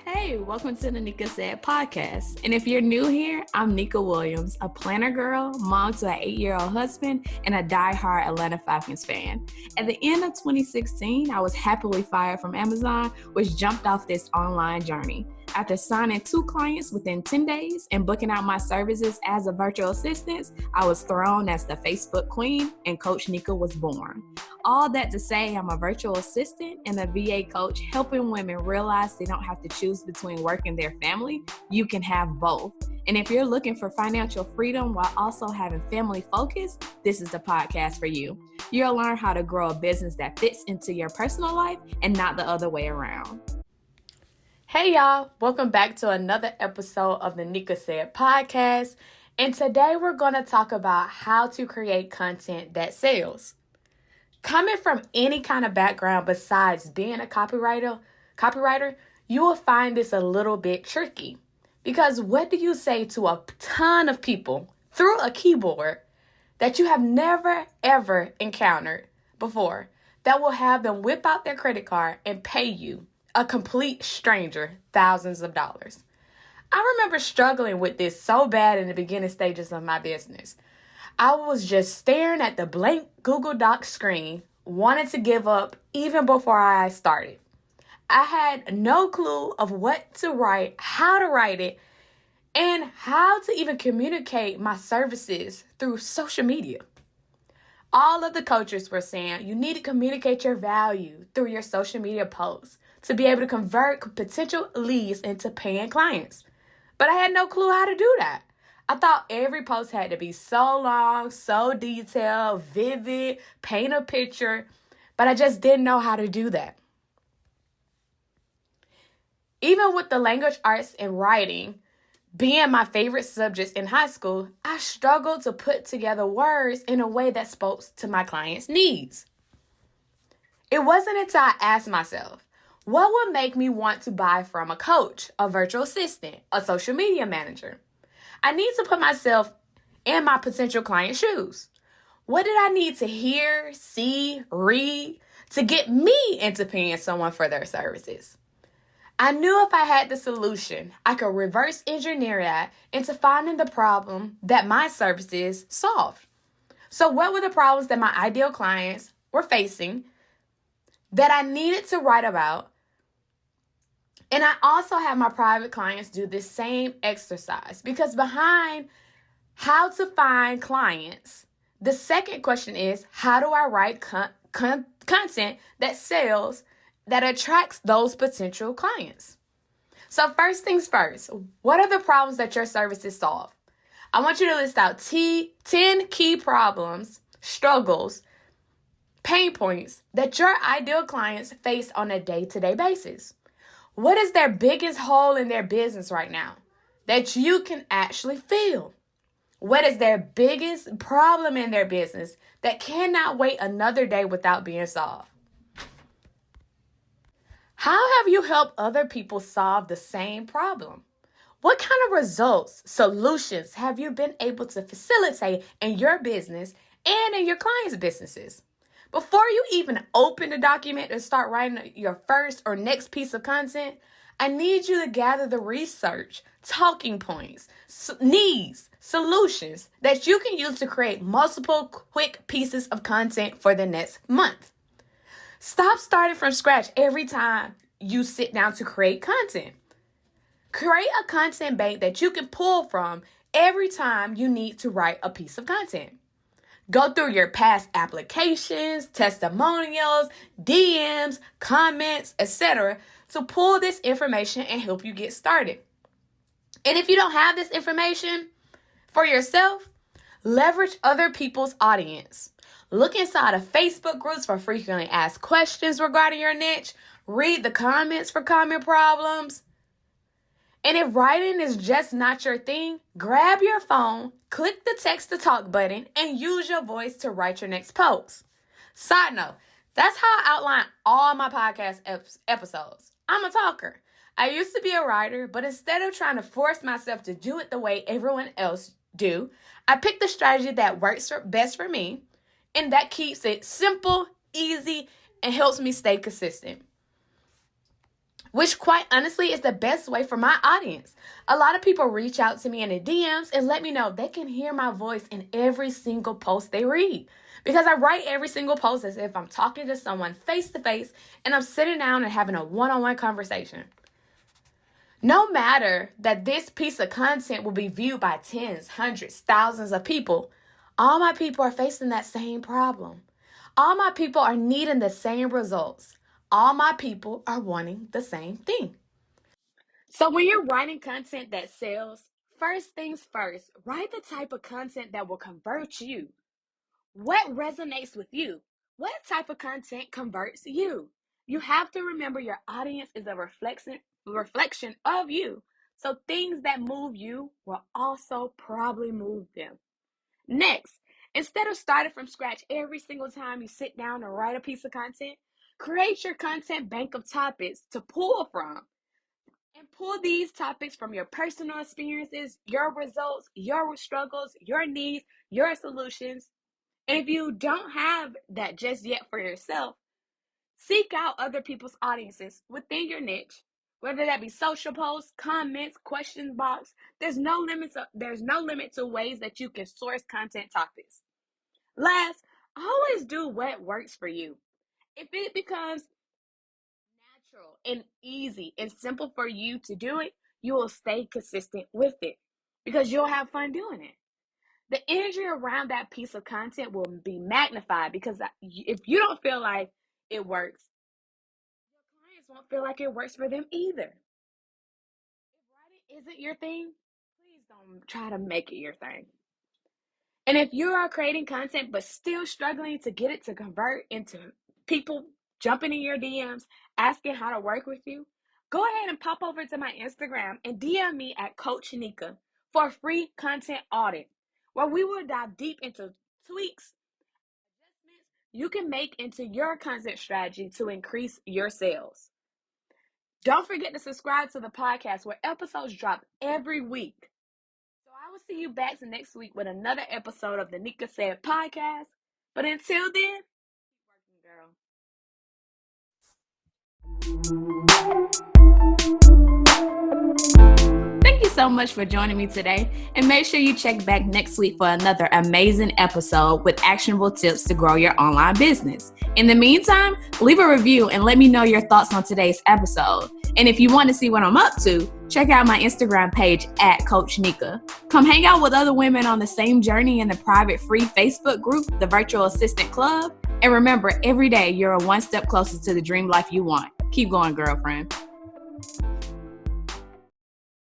Hey, welcome to the Nika Said podcast. And if you're new here, I'm Nika Williams, a planner girl, mom to an 8-year-old husband, and a diehard Atlanta Falcons fan. At the end of 2016, I was happily fired from Amazon, which jumped off this online journey. After signing 2 clients within 10 days and booking out my services as a virtual assistant, I was thrown as the Facebook queen and Coach Nika was born. All that to say, I'm a virtual assistant and a VA coach helping women realize they don't have to choose between work and their family. You can have both. And if you're looking for financial freedom while also having family focus, this is the podcast for you. You'll learn how to grow a business that fits into your personal life and not the other way around. Hey y'all, welcome back to another episode of the Nika Said podcast. And today we're going to talk about how to create content that sells. Coming from any kind of background besides being a copywriter, you will find this a little bit tricky. Because what do you say to a ton of people through a keyboard that you have never, ever encountered before that will have them whip out their credit card and pay you, a complete stranger, thousands of dollars? I remember struggling with this so bad in the beginning stages of my business. I was just staring at the blank Google Docs screen, wanted to give up even before I started. I had no clue of what to write, how to write it, and how to even communicate my services through social media. All of the coaches were saying you need to communicate your value through your social media posts to be able to convert potential leads into paying clients. But I had no clue how to do that. I thought every post had to be so long, so detailed, vivid, paint a picture, but I just didn't know how to do that. Even with the language arts and writing being my favorite subjects in high school, I struggled to put together words in a way that spoke to my clients' needs. It wasn't until I asked myself, what would make me want to buy from a coach, a virtual assistant, a social media manager? I need to put myself in my potential client's shoes. What did I need to hear, see, read to get me into paying someone for their services? I knew if I had the solution, I could reverse engineer that into finding the problem that my services solved. So what were the problems that my ideal clients were facing that I needed to write about? And I also have my private clients do this same exercise because behind how to find clients, the second question is, how do I write content that sells, that attracts those potential clients? So first things first, what are the problems that your services solve? I want you to list out 10 key problems, struggles, pain points that your ideal clients face on a day-to-day basis. What is their biggest hole in their business right now that you can actually fill? What is their biggest problem in their business that cannot wait another day without being solved? How have you helped other people solve the same problem? What kind of results, solutions have you been able to facilitate in your business and in your clients' businesses? Before you even open the document and start writing your first or next piece of content, I need you to gather the research, talking points, needs, solutions that you can use to create multiple quick pieces of content for the next month. Stop starting from scratch every time you sit down to create content. Create a content bank that you can pull from every time you need to write a piece of content. Go through your past applications, testimonials, DMs, comments, etc. to pull this information and help you get started. And if you don't have this information for yourself, leverage other people's audience. Look inside of Facebook groups for frequently asked questions regarding your niche. Read the comments for common problems. And if writing is just not your thing, grab your phone, click the text to talk button, and use your voice to write your next post. Side note, that's how I outline all my podcast episodes. I'm a talker. I used to be a writer, but instead of trying to force myself to do it the way everyone else do, I picked the strategy that works best for me, and that keeps it simple, easy, and helps me stay consistent. Which quite honestly is the best way for my audience. A lot of people reach out to me in the DMs and let me know they can hear my voice in every single post they read. Because I write every single post as if I'm talking to someone face to face and I'm sitting down and having a one-on-one conversation. No matter that this piece of content will be viewed by tens, hundreds, thousands of people, all my people are facing that same problem. All my people are needing the same results. All my people are wanting the same thing. So when you're writing content that sells, first things first, write the type of content that will convert you. What resonates with you? What type of content converts you? You have to remember your audience is a reflection of you. So things that move you will also probably move them. Next, instead of starting from scratch every single time you sit down and write a piece of content, create your content bank of topics to pull from. And pull these topics from your personal experiences, your results, your struggles, your needs, your solutions. And if you don't have that just yet for yourself, seek out other people's audiences within your niche, whether that be social posts, comments, question box. There's no limit to ways that you can source content topics. Last, always do what works for you. If it becomes natural and easy and simple for you to do it, you will stay consistent with it because you'll have fun doing it. The energy around that piece of content will be magnified because if you don't feel like it works, your clients won't feel like it works for them either. If writing isn't your thing, please don't try to make it your thing. And if you are creating content but still struggling to get it to convert into people jumping in your DMs, asking how to work with you, go ahead and pop over to my Instagram and DM me at Coach Nika for a free content audit where we will dive deep into tweaks, adjustments you can make into your content strategy to increase your sales. Don't forget to subscribe to the podcast where episodes drop every week. So I will see you back next week with another episode of the Nika Said podcast. But until then, keep working, girl. Thank you so much for joining me today. And make sure you check back next week for another amazing episode with actionable tips to grow your online business. In the meantime, leave a review and let me know your thoughts on today's episode. And if you want to see what I'm up to, check out my Instagram page at Coach Nika. Come hang out with other women on the same journey in the private free Facebook group, the Virtual Assistant Club. And remember, every day you're one step closer to the dream life you want. Keep going, girlfriend.